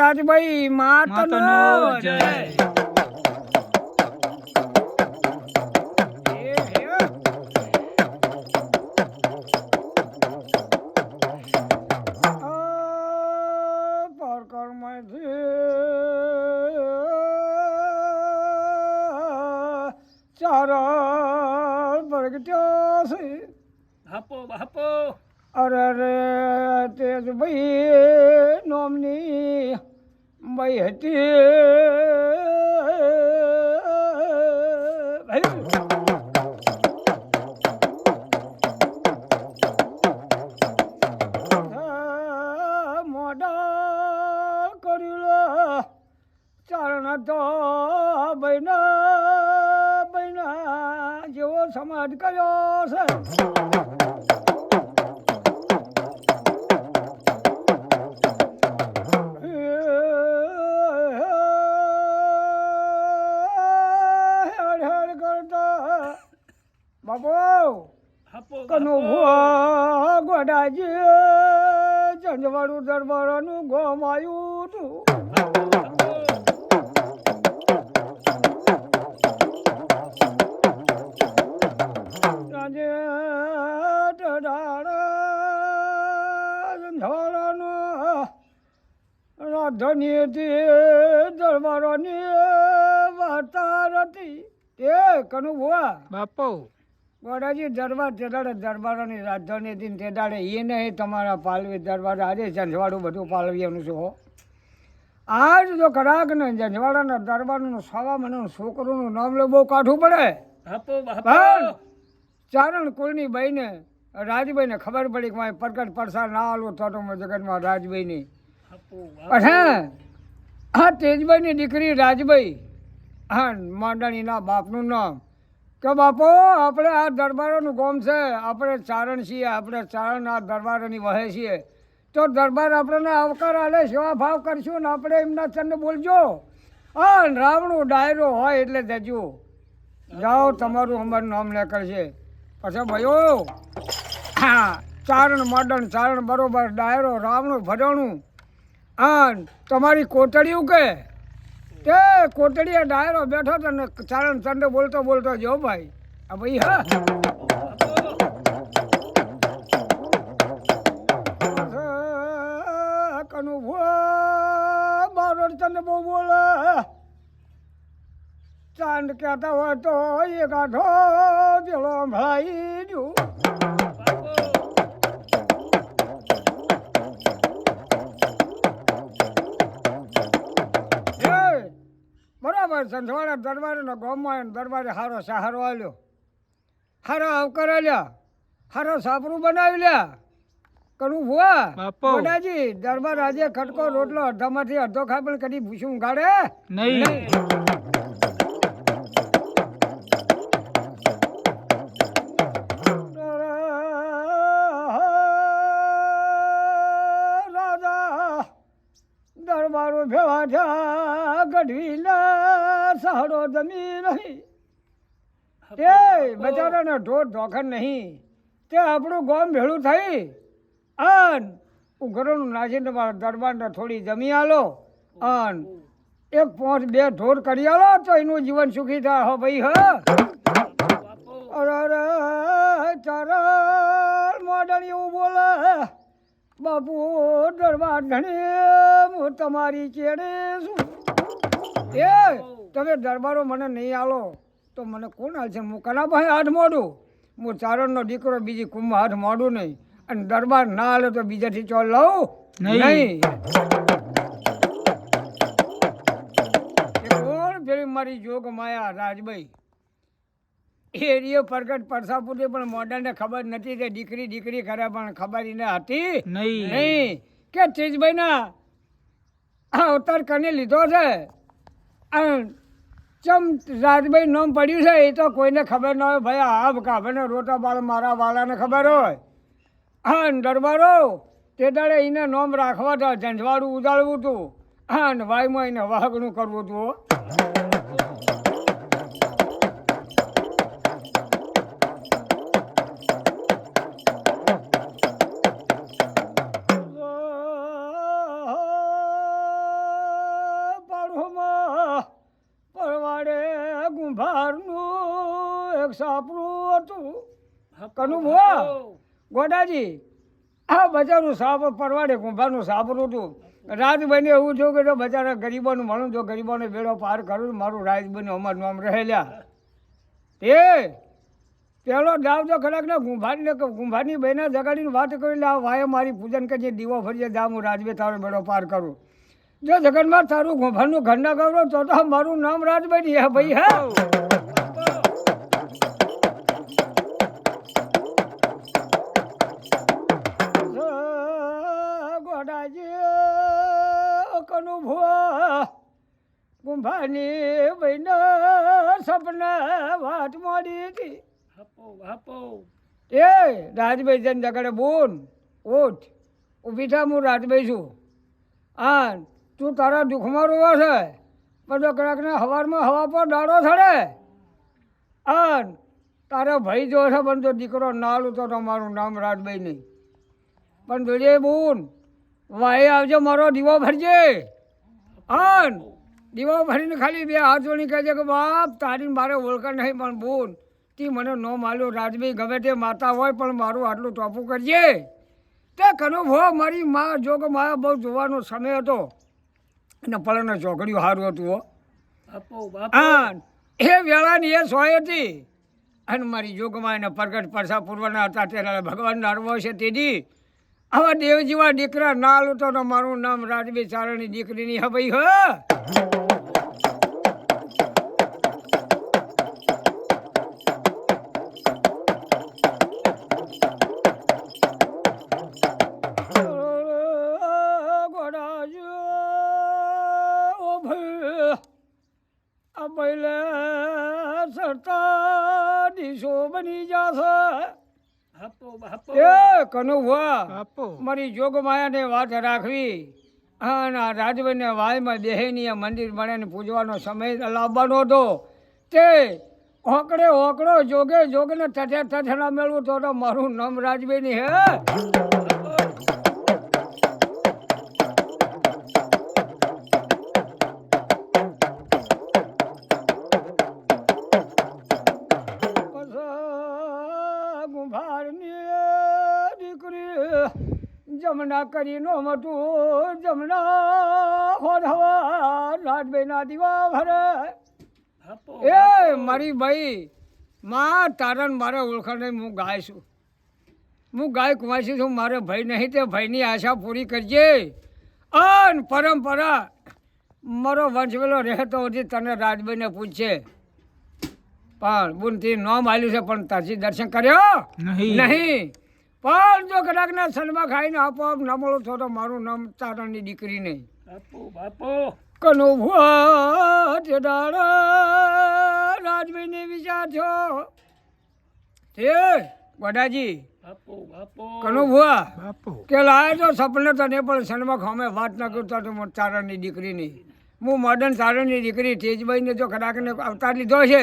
રાજભાઈ માતનો જય. અરે રે તેજ ભાઈ નોમની ભાઈ હતી મોડા કર્યું ચારણ તો બૈના જેવો સમાજ કર્યો છે. ગોડાજી ચંદવાડું દરબારનું ગોમ આવ્યું હતું. રાજધાની હતી દરબારોની વાર્તા હતી. એ કનુ ભુવા બાપુ ગોડાજી દરબાર તેડાડે દરબારોની રાજધાની હતી તે દાડે એ નહીં તમારા પાલવી દરબાર આજે જંજવાડું બધું પાલવીનું છે. આજ જો કરાક ને જંજવાડાના દરબારનું સવા મહિનાનું છોકરોનું નામ લે બહુ કાઢવું પડે. પણ ચારણ કુળની બાઈને રાજભાઈને ખબર પડી કે મારે પ્રગટ પરસાર ના આલું થતો જગતમાં રાજભાઈની. હા તેજભાઈની દીકરી રાજભાઈ હા માંડણીના બાપનું નામ કે બાપો આપણે આ દરબારોનું ગોમ છે, આપણે ચારણ છીએ, આપણે ચારણ આ દરબારોની વહે છીએ તો દરબાર આપણને આવકાર આલે સેવા ભાવ કરશું ને આપણે એમના ચંદ બોલજો. હા રાવણું ડાયરો હોય એટલે જજો જાઓ તમારું અમારું નામ લે કરશે. પછી ભાઈઓ હા ચારણ મોડર્ન ચારણ બરોબર ડાયરો રાવણું ભરણું હા તમારી કોટડીયું કે તે કોટડીએ ડાયરો બેઠો હતો ને ચારણ ચંડ બોલતો બોલતો જો ભાઈ આ ભાઈ હા કનુ બારોડ ચંદ બહુ બોલે ચાંદ કહેતા હોય તો એ ગાઢો પેલો ભાઈ જો બરાબર. સંધવાડા દરબારનો ગામમાં દરબારે હારો સહારો આલ્યો, હારો આવકાર આલ્યા, હારો સાપરું બનાવી લ્યા. કરું ભુવા ગોડાજી દરબાર આજે ખટકો રોટલો અડધામાંથી અડધો ખાય પણ કદી ભૂસું ગાડે નહીં. દરબારો ભેવા થયા ગઢવીના સહારો જમી નહીં તે બચારાને ઢોર ધોખન નહીં તે આપણું ગામ ભેળું થઈ અન ઉઘરોનું નાસીને દરબારને થોડી જમી આલો અન એક પોંચ બે ઢોર કરી આલો તો એનું જીવન સુખી થાય. હો ભાઈ હા અરે ચારણ મોડલ એવું બોલે બાપુ દરબાર ધણી હું તમારી ચેડે છું. એ તમે દરબારો મને નહીં આલો તો મને કોણ હાલશે? હું કનાભાઈ હાથ મોડું, હું ચારણનો દીકરો બીજી કુંભ હાથ મોડું નહીં અને દરબાર ના હાલે તો બીજાથી ચોલ લઉં નહીં. કોણ પેલી મારી જોગ માયા રાજભાઈ એરિયો પ્રગટ પરસાપુરે પણ મોઢાને ખબર નથી કે દીકરી દીકરી કરે પણ ખબર એને હતી નહીં કે તેજભાઈના અવતાર કને લીધો છે. ચમ રાજભાઈ નામ પડ્યું છે એ તો કોઈને ખબર ન હોય. ભાઈ આ કાભાને રોટા બાળ મારા વાળાને ખબર હોય. હા દરબારો તે દાડે એને નામ રાખવા હતા, ઝંઝવાડું ઉજાળવું હતું હા ને વાયમાં એને વાહકનું કરવું હતું. એક સાપરું હતું કનું ભુવા ગોડાજી આ બજારનું સાપ પરવાડે કુંભારનું સાપરું હતું રાજભાઈને એવું થયું કે જો બચારા ગરીબોનું મળું જો ગરીબોને બેડો પાર કરું મારું રાજભાઈનું અમારું નામ રહેલા તે પેલો દાવ તો ખરાક ને ગુંભારની બહેના જગાડીને વાત કરી લે આ વાય મારી પૂજન કરી દીવો ફરીએ જા હું રાજભાઈ તારો બેડો પાર કરું જો જગનમાં તારું ગુંભારનું ઘર ના ગૌરવ તો મારું નામ રાજભાઈ નહીં હે ભાઈ હા કનું ભુવા કુંભાની બહેના સપના વાત મોડી હતી એ રાજભાઈ જન જગડે બોન ઉઠ ઊભી થા હું રાજભાઈ છું હા તું તારા દુઃખમાં રોવા છે બધો કડાકને હવારમાં હવા પર દાડો થડે હા તારા ભાઈ જો છે પણ તો દીકરો નાલું તો મારું નામ રાજભાઈ નહીં પણ જોજે બોન વાય આવજો મારો દીવો ભરજે હા દીવો ભરીને ખાલી બે હાથ જોડી કહે છે કે બાપ તારી મારે ઓળખ નહીં પણ બોન તી મને નો માલ્યો રાજભાઈ ગમે તે માતા હોય પણ મારું આટલું ટોપું કરજે તે કનો ભો મારી મા જોગ માયા બહુ જોવાનો સમય હતો અને પળનો ચોકડીઓ સારું હતું હો હા એ વેળાની એ સોય હતી અને મારી જોગમાં એને પ્રગટ પરસા પૂર્વના હતા ત્યારે ભગવાન નારવો છે તેથી આવા દેવ જેવા દીકરા ના લૂંટો તો મારું નામ રાજભાઈ ચારણની દીકરીની હા ભાઈ હા સરતા દીશો બની જશે કનુભા મારી જોગ માયાને વાત રાખવી અને રાજભાઈને વાયમાં દેહેની મંદિર બને પૂજવાનો સમય લાવવાનો હતો તે હોકડે હોકડો જોગે જોગને ઠઠે ઠઠના મેળવું તો મારું નામ રાજભાઈની હે જમના કરી નો મતું જમના હોવા રાજભાઈના દીવા ભરે એ મારી ભાઈ માં તારણ મારે ઓળખાણ નહીં હું ગાય છું હું ગાય કુંવાસી છું મારે ભાઈ નહીં તે ભાઈની આશા પૂરી કરજે અન પરંપરા મારો વંશવેલો રહેતો હતી તને રાજભાઈને પૂછશે પણ બુનથી નામ આવ્યું છે પણ તાજી દર્શન કર્યો નહીં પણ જો કદાચના સનમાં ખાઈને આપોઆપ ન મળો તો મારું નામ તારણની દીકરી નહીં કનો ભુવા તે દાડા રાજભાઈને વિચાર થયો તે ગોડાજી કનો ભુવા કે લાય તો સપને તને પણ સનમાં ખામે વાત ન કરતા તો તારણની દીકરી નહીં હું મોડર્ન તારણની દીકરી તેજભાઈને જો કદાચને અવતાર લીધો છે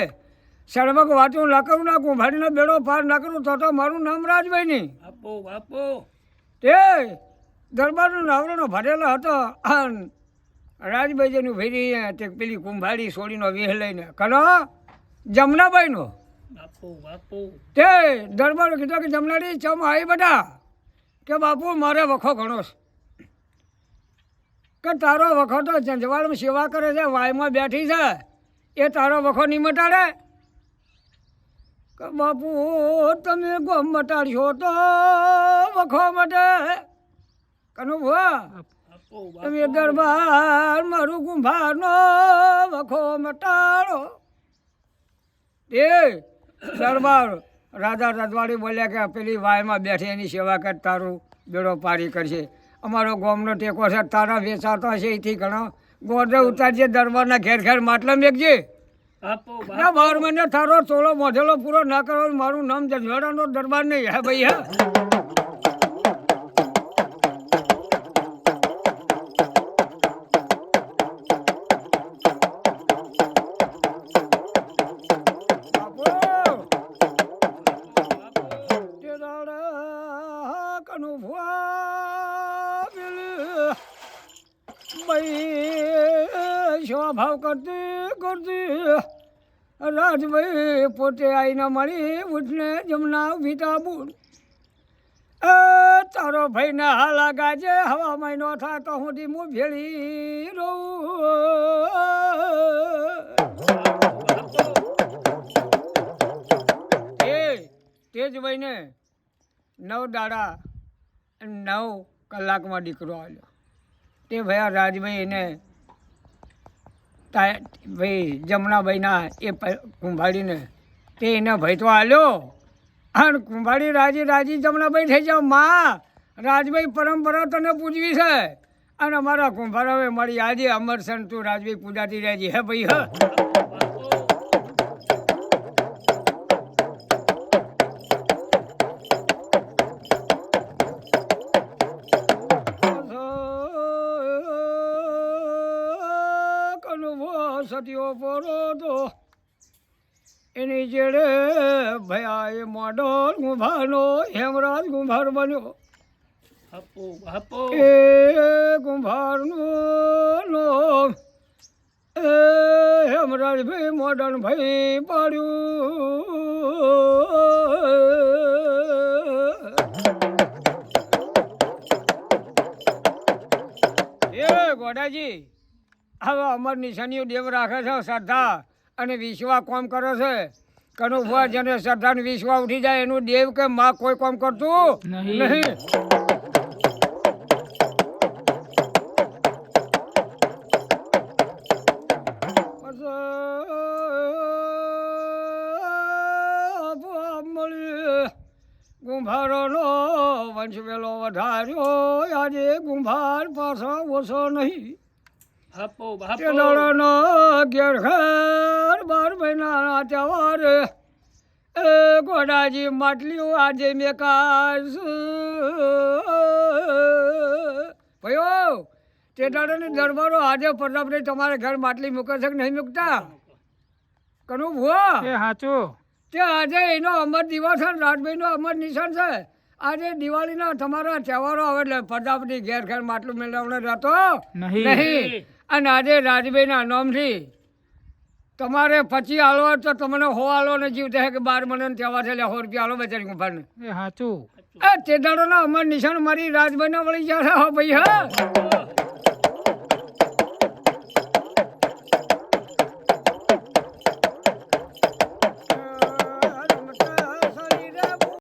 સડમક વાતું ના કરું ના કુંભારીનો બેડો પાર ના કરું તો મારું નામ રાજભાઈ નહીં તે દરબારનો નાવડનો ભરેલો હતો રાજભાઈજીનું ભેરી તે પેલી કુંભારી છોડીનો વેહ લઈને કનો જમનાબાઈનો તે દરબારો કીધો કે જમનાડી ચમ આવી બધા કે બાપુ મારે વખો ઘણો કે તારો વખો તો જંજવાળમાં સેવા કરે છે વાયમાં બેઠી છે એ તારો વખો નહીં મટાડે કે બાપુ તમે ગોમ મટાડશો તો વખો મટે કનું ભુવા તમે દરબાર મારું કુંભારનો વખો મટાડો એ દરબાર રાજા રજવાડી બોલ્યા કે પેલી વાયમાં બેઠી એની સેવા કર તારું બેડો પારી કરશે અમારો ગોમનો ટેકો છે તારા વેચાતો હશે એથી ઘણો ગોડે ઉતારજે દરબારના ઘેર ઘેર માટલા મેકજે ના 12 મહિને તારો ચોલો મોઢેલો પૂરો ના કરો મારું નામ જજવાડાનો દરબાર નહીં હે ભાઈ હા ભાવ કરતી કરતી રાજભાઈ પોતે આઈને મળી ઉઠને જમના વીટા બુડ તારો ભાઈ ને હાલા ગાજે હવા મહિનો થાય તો હું ધીમું ભેળી રહું તેજભાઈ ને 9 દાડા 9 કલાકમાં દીકરો આવ્યો તે ભયા રાજભાઈ એને ભાઈ જમનાભાઈના એ કુંભાડીને તે એને ભાઈ તો આલ્યો અને કુંભાડી રાજી જમનાભાઈ થઈ જાવ માં રાજભાઈ પરંપરા તને પૂજવી છે અને અમારા કુંભાર હવે મળી આજે અમરસન તું રાજભાઈ પૂજાતી રહેજી હે ભાઈ હ સતીઓ પરો તો એની જેડે ભયા એ મોડલ ગુંભારનો હેમરાજ ગુંભાર બન્યો એ ગુંભારનો એ હેમરાજ ભાઈ મોડલ ભાઈ પાડ્યું એ ગોડાજી હવે અમર નિશાનીઓ દેવ રાખે છે શ્રદ્ધા અને વિશ્વા કોમ કરે છે કનું ભુવા જેને શ્રદ્ધા ને વિશ્વા ઉઠી જાય એનું દેવ કે માં કોઈ કોમ કરતું નહીં ગુંભારો નો વંશ વેલો વધાર્યો આજે ગુંભાર પાછો ઓછો નહીં ઘેર ઘર 12 મહિનાના તહેવાર એ ગોડાજી માટલીઓ આજે મેકાશ ભયો તે દાડાની દરબારો આજે પ્રતાપભાઈ તમારે ઘર માટલી મૂકે છે કે નહીં મૂકતા કનું ભુવા એ સાચું તે આજે એનો અમર દિવસ છે રાજભાઈનો અમર નિશાન છે આજે દિવાળીના તમારા તહેવારો આવે એટલે પ્રતાપની ઘેર ઘર માટલું મેળવવાનો રહેતો નહીં અને આજે રાજભાઈના નામથી તમારે 25 હાલો તો તમને 100 હાલો ને જીવ થાય કે 12 મને તહેવાર છે 100 રૂપિયા હાલો બચારી ગુંફારને એ સાચું એ તે દાડોના અમર નિશાન મારી રાજભાઈના વળી ગયા છે હા ભાઈ હા